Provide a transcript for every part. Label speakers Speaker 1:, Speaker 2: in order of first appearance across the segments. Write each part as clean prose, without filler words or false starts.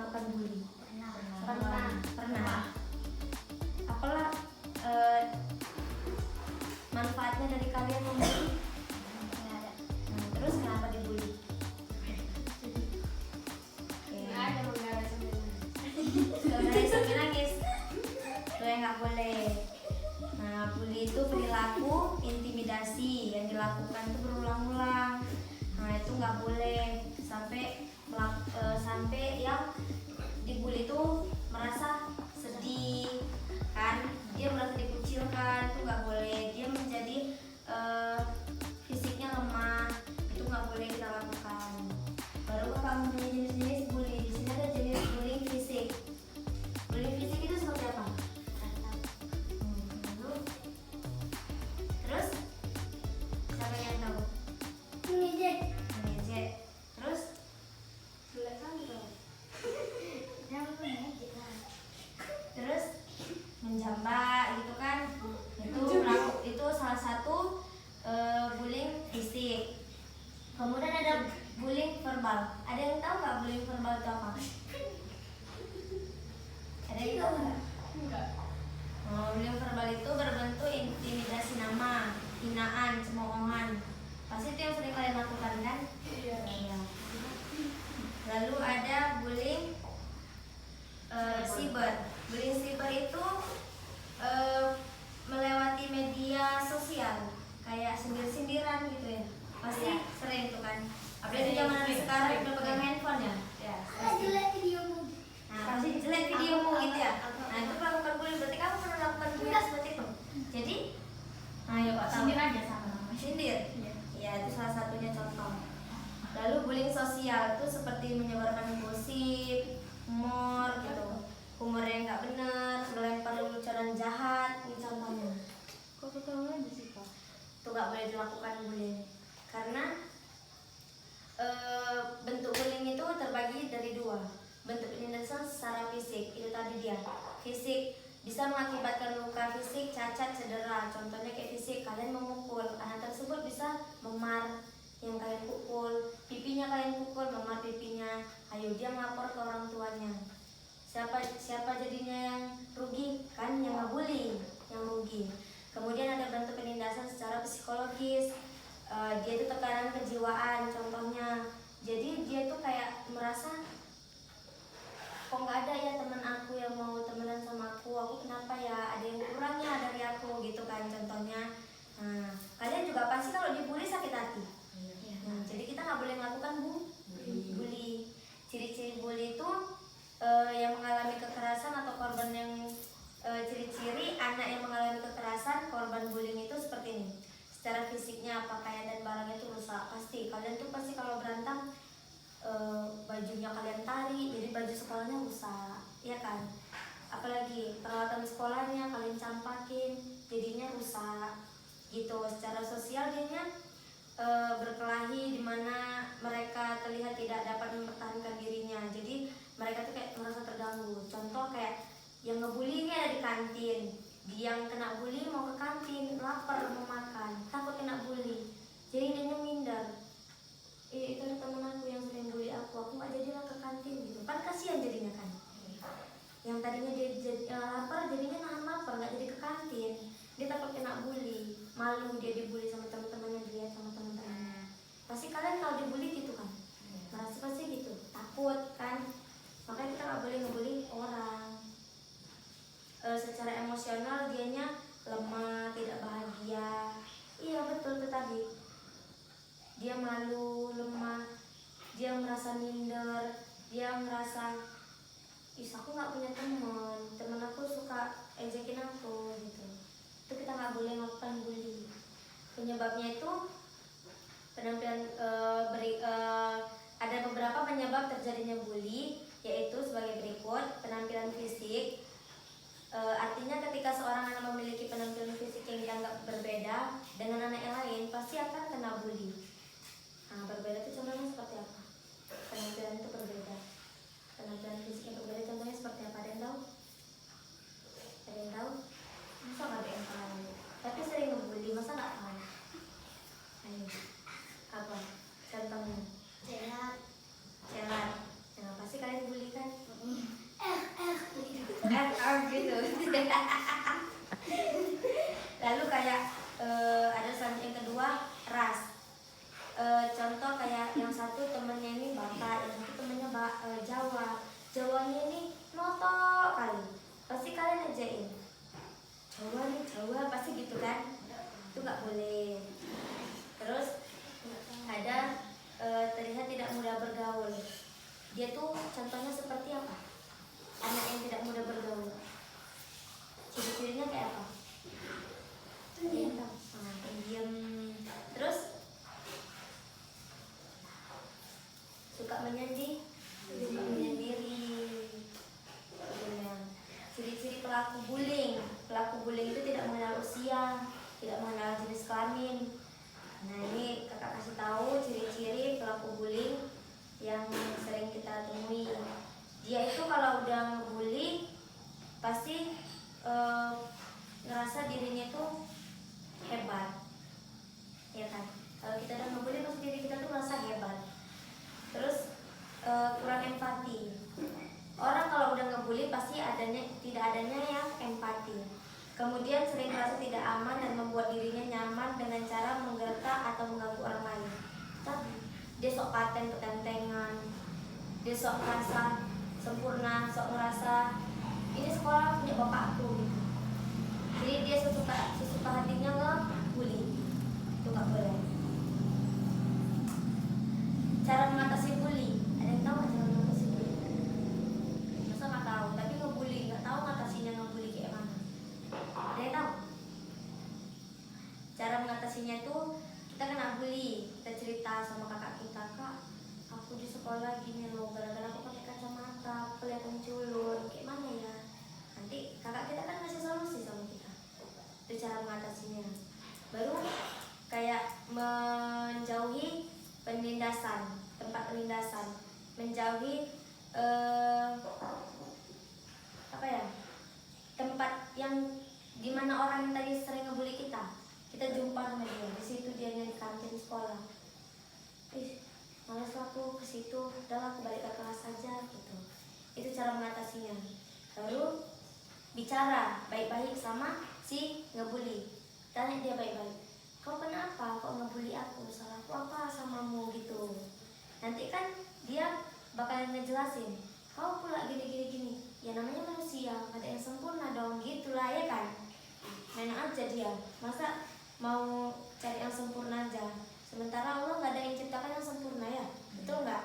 Speaker 1: melakukan bully? Pernah. Apalah manfaatnya dari kalian membuli?
Speaker 2: Nggak ada.
Speaker 1: Terus kenapa dibully?
Speaker 2: Nggak ada menggara
Speaker 1: Sebenarnya sambil nangis. Itu yang nggak boleh. Nah, bully itu perilaku intimidasi yang dilakukan itu berulang-ulang. Nah, itu nggak boleh sampai yang dibully itu merasa sedih, kan? Dia merasa dikucilkan, itu nggak boleh. Dia menjadi fisiknya lemah, itu nggak boleh kita lakukan. Baru kamu punya jenis-jenis bully. Di sini ada jenis bullying fisik. Bullying fisik itu seperti apa? Terus siapa yang tahu?
Speaker 2: Mengejek.
Speaker 1: Mengejek. Terus terus menjambak gitu kan? Itu salah satu bullying fisik. Kemudian ada bullying verbal. Ada yang tahu nggak bullying verbal itu apa? Ada yang tahu nggak?
Speaker 2: Enggak.
Speaker 1: Bullying verbal itu berbentuk intimidasi nama, hinaan, cemoohan. Pasti itu yang sering kalian lakukan kan?
Speaker 2: Iya.
Speaker 1: Iya. Lalu ada bullying cyber. Bullying cyber itu melewati media sosial, kayak sindir-sindiran gitu ya. Pasti sering tuh kan. Apalagi zaman sekarang udah pegang handphone ya. Ya.
Speaker 2: Jelek videomu.
Speaker 1: Nah, pasti jelek videomu gitu ya. Nah, itu melakukan bullying. Berarti kamu pernah melakukan bullying seperti itu. Jadi, ayo Pak,
Speaker 2: Sindir aja sama namanya.
Speaker 1: sindir. Ya, itu salah satunya contoh. Lalu bullying sosial itu seperti menyebarkan gosip, humor gitu. Humor yang nggak benar, melempar leluconan jahat, ini contohnya.
Speaker 2: Kok ketawa aja sih, Pak?
Speaker 1: Itu nggak boleh dilakukan bullying. Karena bentuk bullying itu terbagi dari dua. Bentuk penindasan secara fisik, itu tadi dia. Fisik bisa mengakibatkan luka fisik, cacat, cedera. Contohnya kayak fisik, kalian memukul, anak tersebut bisa memar yang kalian pukul, pipinya kalian pukul, memar pipinya. Ayo dia melapor ke orang tuanya. Siapa jadinya yang rugi? Kan yang ngebully yang rugi. Kemudian ada bentuk penindasan secara psikologis. Dia itu tekanan kejiwaan contohnya. Jadi dia tuh kayak merasa kok nggak ada ya teman aku yang mau temenan sama aku kenapa ya, ada yang kurangnya dari aku gitu kan contohnya. Nah, kalian juga pasti kalau dibully sakit hati. Jadi kita nggak boleh melakukan bully. Ciri-ciri bully itu yang mengalami kekerasan atau korban yang ciri-ciri anak yang mengalami kekerasan, korban bullying itu seperti ini. Secara fisiknya pakaian dan barangnya itu rusak. Pasti kalian tuh pasti kalau berantem bajunya kalian tarik, jadi baju sekolahnya rusak, ya kan? Apalagi peralatan sekolahnya kalian campakin, jadinya rusak gitu. Secara sosial dianya berkelahi di mana mereka terlihat tidak dapat mempertahankan dirinya. Jadi mereka tuh kayak merasa terganggu. Contoh kayak yang ngebully ini ada di kantin, dia yang kena bully mau ke kantin, lapar mau makan, takut kena bully, jadi dia minder. Itu ada temen aku yang sering bully aku nggak jadilah ke kantin gitu. Kan kasihan jadinya kan. Yang tadinya dia lapar jadinya nahan lapar, nggak jadi ke kantin. Dia takut kena bully, malu dia dibully sama teman-temannya, dilihat sama teman-temannya. Pasti kalian kalau dibully gitu kan, merasa pasti gitu, takut kan. Makanya kita nggak boleh ngebully orang. Secara emosional dianya lemah, tidak bahagia. Iya betul tuh tadi. Dia malu, lemah, dia merasa minder, dia merasa aku nggak punya teman aku suka ejekin aku gitu. Itu kita nggak boleh melakukan bully. Penyebabnya itu penampilan ada beberapa penyebab terjadinya bully, yaitu sebagai berikut. Penampilan fisik, artinya ketika seorang anak memiliki penampilan fisik yang dianggap berbeda dengan anak yang lain, pasti akan kena bully. Nah, berbeda itu contohnya seperti apa? Penampilan itu berbeda, penampilan fisik yang berbeda contohnya seperti apa? Ada yang tahu? Ada yang tahu? Masa nggak ada yang tahu? Tapi sering ngebully, masa nggak tahu? Ayo, apa? Contohnya?
Speaker 2: Celat.
Speaker 1: Celat. Nah, pasti kalian bully kan? gitu. Lalu kayak ada selanjutnya yang kedua ras. Contoh kayak yang satu temennya ini Batak, yang satu temennya Jawa. Jawanya ini notok kali, pasti kalian ajain Jawa nih Jawa pasti gitu kan, itu nggak boleh. Terus ada terlihat tidak mudah bergaul. Dia tuh contohnya seperti apa? Anak yang tidak mudah bergaul. Ciri-cirinya kayak apa? Pendiam. Pendiam. Terus suka menyendiri. Suka menyendiri. Ciri-ciri pelaku bullying. Pelaku bullying itu tidak mengenal usia, tidak mengenal jenis kelamin. Nah ini kakak kasih tahu ciri-ciri pelaku bullying yang sering kita temui. Dia itu kalau udah ngebully pasti ngerasa dirinya itu hebat, ya kan? Kalau kita udah ngebully pasti diri kita tuh merasa hebat. Terus kurang empati. Orang kalau udah ngebully pasti tidak adanya yang empati. Kemudian sering merasa tidak aman dan membuat dirinya nyaman dengan cara menggertak atau mengganggu orang lain. Tapi dia sok paten petentengan, dia sok merasa sempurna, sok merasa ini sekolah punya bapakku gitu. Jadi dia sesuka hatinya ngebully. Itu nggak boleh. Cara mengatasi bully, ada yang tahu nggak cara mengatasi bully? Masa nggak tahu, tapi ngebully nggak tahu ngatasinya ngebully kayak mana? Ada yang tahu? Cara mengatasinya itu kita kena bully, kita cerita sama kakak kita, Kak, aku di sekolah gini loh, gara-gara aku pakai kacamata, kelihatan culun, kayak mana ya? Nanti kakak kita kan ngasih solusi sama kita. Itu cara mengatasinya. Baru kayak menjauhi penindasan, tempat penindasan, menjauhi tempat yang dimana orang yang tadi sering ngebully kita jumpa sama dia, di situ dia di kantin sekolah. Males aku ke situ, udah aku balik ke kelas saja gitu. Itu cara mengatasinya. Lalu bicara baik-baik sama si ngebully, tanya dia baik-baik, kau kenapa kok ngebully aku, salahku apa samamu gitu. Nanti kan dia bakalan ngejelasin, kau pula gini. Ya namanya manusia, ada yang sempurna dong, gitulah ya kan. Main aja dia, masa mau cari yang sempurna aja. Sementara Allah nggak ada yang ciptakan yang sempurna ya, betul nggak?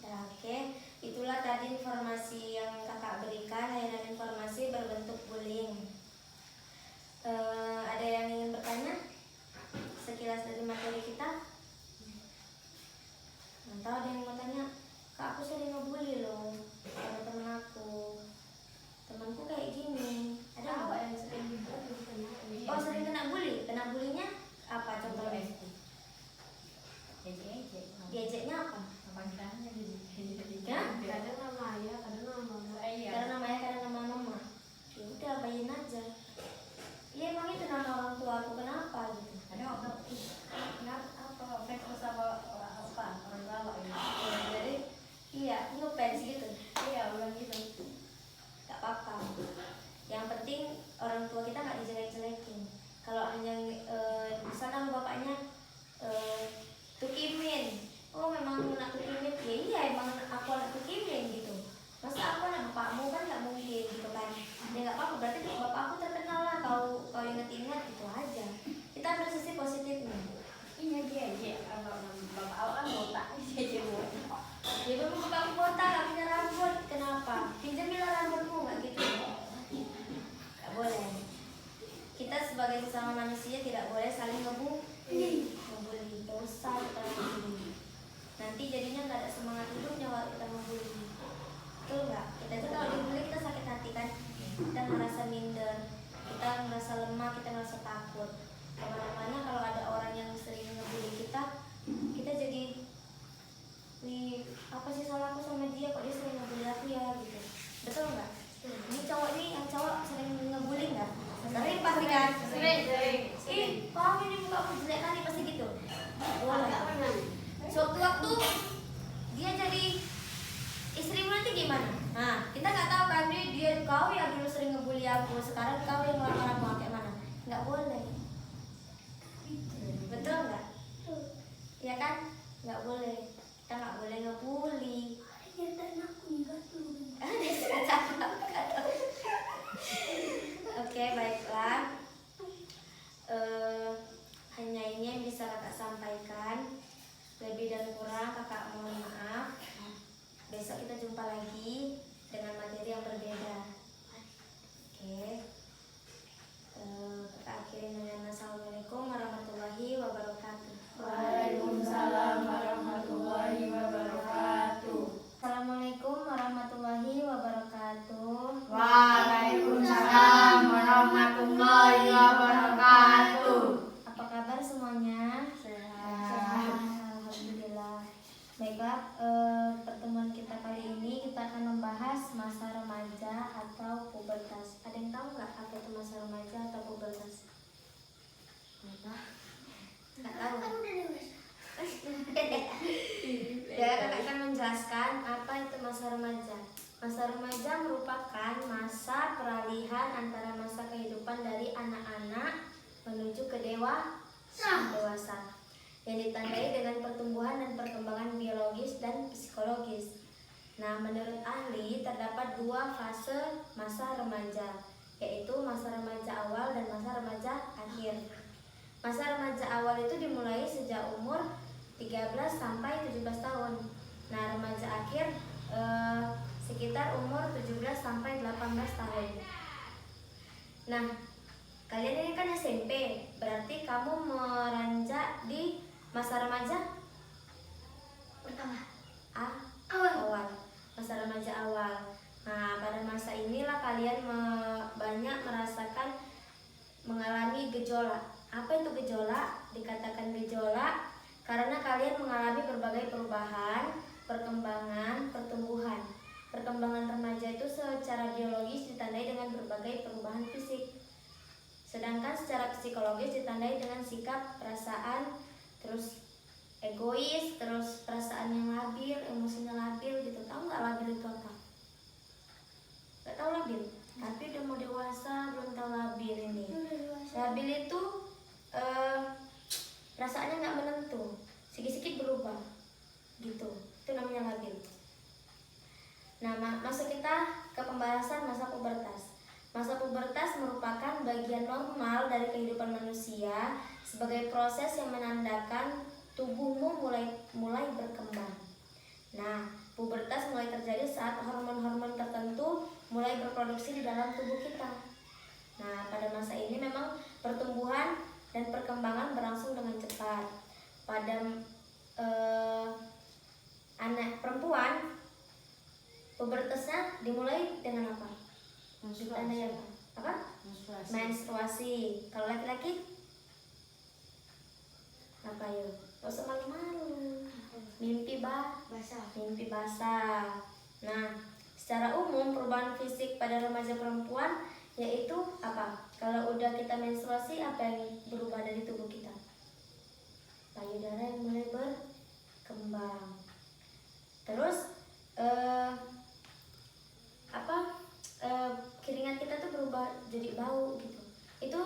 Speaker 1: Nah, oke, itulah tadi informasi yang kakak berikan, layanan informasi berbentuk bullying. Ada yang ingin bertanya? Sekilas dari materi kita. Tahu ada yang mau tanya? Kak, aku sering ngebully loh sama temen aku. Temanku kayak gini. Ada nggak yang sering dibully? Oh, sering kena bully. Kena bullynya apa contohnya? Diejeknya apa? Ya?
Speaker 2: Kadang nama ayah, kadang nama mama.
Speaker 1: Kadang nama ayah, kadang nama mama. Ya udah, bayin aja. Iya, emang itu nama orang tua aku, kenapa gitu? Jadi iya, ngefans gitu.
Speaker 2: Iya, ulang gitu.
Speaker 1: Gak apa-apa. Yang penting orang tua kita nggak dijelek-jelekin. Kalau hanya misalkan bapaknya tukimin, oh memang anak tukimin, ya iya emang aku anak tukimin gitu. Masa aku anak bapakmu kan nggak mungkin gitu kan? Ya nggak apa-apa, berarti bapak aku terkenal lah, kau inget-inget gitu aja. Kita ambil sisi positifnya.
Speaker 2: Iya, bapak awak kan botak, dia botak.
Speaker 1: Ya memang bapakku botak, nggak punya rambut, kenapa? Pinjamilah rambutmu, nggak gitu? Nggak boleh. Kita sebagai sesama manusia tidak boleh saling ngebully, dosa kita ngebully. Nanti jadinya nggak ada semangat hidupnya waktu kita ngebully. Betul nggak? Kita itu kalau dibully kita sakit hati kan? Kita merasa minder, kita merasa lemah, kita merasa takut. Kemana-mana kalau ada orang yang sering ngebully kita jadi nih apa sih salahku sama dia, kok dia sering ngebully aku ya gitu. Betul nggak? Ini cowok nih, yang cowok sering ngebully nggak? Sering pasti kan?
Speaker 2: Sering.
Speaker 1: Ih, kamu ini muka aku jelek kali pasti gitu. Boleh. Sewaktu-waktu dia jadi istrimu nanti gimana? Nah, kita nggak tahu kan dia Dia kau yang dulu sering ngebully aku, sekarang kau yang marah-marah mau kayak mana? Nggak boleh. Betul nggak? Iya kan? Nggak boleh. Kita nggak boleh ngebully. Oke, baiklah. Hanya ini yang bisa kakak sampaikan. Lebih dan kurang kakak mohon maaf. Besok kita jumpa lagi dengan materi yang berbeda. Oke. Kakak akhiri dengan assalamualaikum warahmatullahi wabarakatuh.
Speaker 2: Waalaikumsalam warahmatullahi wabarakatuh.
Speaker 1: Assalamualaikum warahmatullahi wabarakatuh.
Speaker 2: Waalaikumsalam warahmatullahi wabarakatuh.
Speaker 1: Apa kabar semuanya?
Speaker 2: Sehat.
Speaker 1: Alhamdulillah. Baiklah, pertemuan kita kali ini kita akan membahas masa remaja atau pubertas. Ada yang tahu nggak apa itu masa remaja atau pubertas? Nggak tahu. Ya, kakak akan menjelaskan apa itu masa remaja. Masa remaja merupakan masa peralihan antara masa kehidupan dari anak-anak menuju ke dewasa yang ditandai dengan pertumbuhan dan perkembangan biologis dan psikologis. Nah, menurut ahli terdapat dua fase masa remaja, yaitu masa remaja awal dan masa remaja akhir. Masa remaja awal itu dimulai sejak umur 13 sampai 17 tahun. Nah, remaja akhir sekitar umur 17 sampai 18 tahun. Nah, kalian ini kan SMP, berarti kamu meranjak di masa remaja pertama. Awal. Masa remaja awal. Nah, pada masa inilah kalian banyak merasakan mengalami gejolak. Apa itu gejolak? Dikatakan gejolak karena kalian mengalami berbagai perubahan, perkembangan, pertumbuhan. Perkembangan remaja itu secara biologis ditandai dengan berbagai perubahan fisik. Sedangkan secara psikologis ditandai dengan sikap, perasaan, terus egois, terus perasaan yang labil, emosinya labil gitu. Tahu nggak labil itu apa? Nggak tahu labil? Tapi udah mau dewasa belum tahu labil ini. Labil itu perasaannya nggak menentu, sedikit-sedikit berubah, gitu. Itu namanya labil. Nah, masuk kita ke pembahasan masa pubertas. Masa pubertas merupakan bagian normal dari kehidupan manusia sebagai proses yang menandakan tubuhmu mulai berkembang. Nah, pubertas mulai terjadi saat hormon-hormon tertentu mulai berproduksi di dalam tubuh kita. Nah, pada masa ini memang pertumbuhan dan perkembangan berlangsung dengan cepat. Pada anak perempuan, pubertasnya dimulai dengan apa? Ditandai apa? Apa? Menstruasi. Kalau laki-laki? Apa yuk? Gak usah malu-malu. Mimpi basah. Nah, secara umum perubahan fisik pada remaja perempuan yaitu apa? Kalau udah kita menstruasi, apa yang berubah dari tubuh kita? Payudara yang mulai berkembang. Terus keringat kita tuh berubah jadi bau gitu. Itu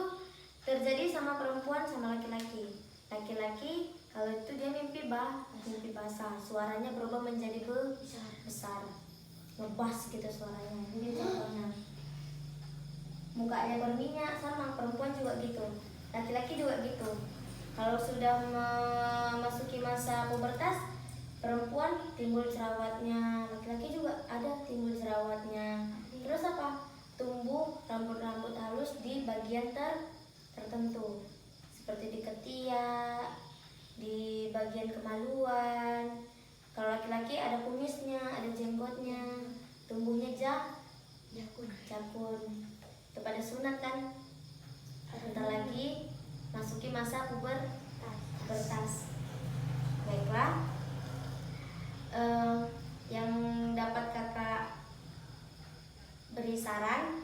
Speaker 1: terjadi sama perempuan sama laki-laki. Laki-laki kalau itu dia mimpi basah, suaranya berubah menjadi besar, ngebas gitu suaranya. Ini contohnya. Mukanya berminyak, sama perempuan juga gitu. Laki-laki juga gitu. Kalau sudah memasuki masa pubertas, perempuan timbul jerawatnya, laki-laki juga ada timbul jerawatnya. Terus apa? Tumbuh rambut-rambut halus di bagian tertentu, seperti di ketiak, di bagian kemaluan. Kalau laki-laki ada kumisnya, ada jenggotnya, tumbuhnya jakun. Itu pada sunat kan? Bentar lagi masuki masa pubertas. Baiklah, yang dapat kakak beri saran,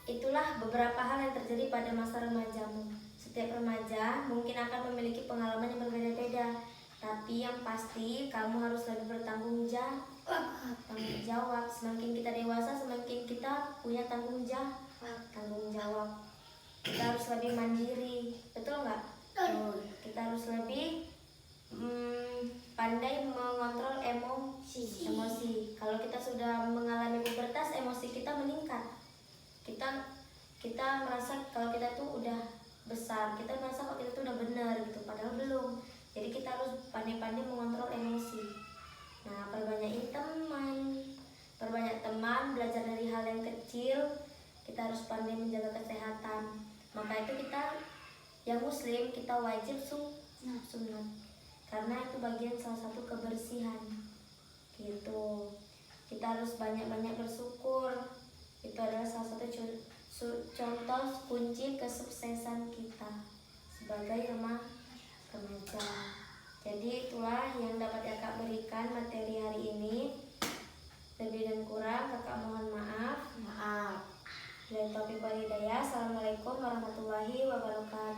Speaker 1: itulah beberapa hal yang terjadi pada masa remajamu. Setiap remaja mungkin akan memiliki pengalaman yang berbeda-beda, tapi yang pasti kamu harus lebih bertanggung jawab Tanggung jawab. Semakin kita dewasa, semakin kita punya tanggung jawab. Kita harus lebih mandiri, betul nggak? Kita harus lebih pandai mengontrol emosi. Kalau kita sudah mengalami pubertas, emosi kita meningkat. Kita merasa kalau kita tuh udah besar, kita merasa kalau kita tuh udah benar gitu, padahal belum. Jadi kita harus pandai-pandai mengontrol emosi. Nah, perbanyak teman, belajar dari hal yang kecil. Kita harus pandai menjaga kesehatan. Maka itu kita yang muslim, kita wajib sunat. Karena itu bagian salah satu kebersihan. Gitu. Kita harus banyak-banyak bersyukur. Itu adalah salah satu contoh kunci kesuksesan kita sebagai remaja. Jadi itulah yang dapat kakak berikan materi hari ini. Lebih dan kurang kakak mohon maaf. Bila taufiq wal hidayah. Assalamualaikum warahmatullahi wabarakatuh.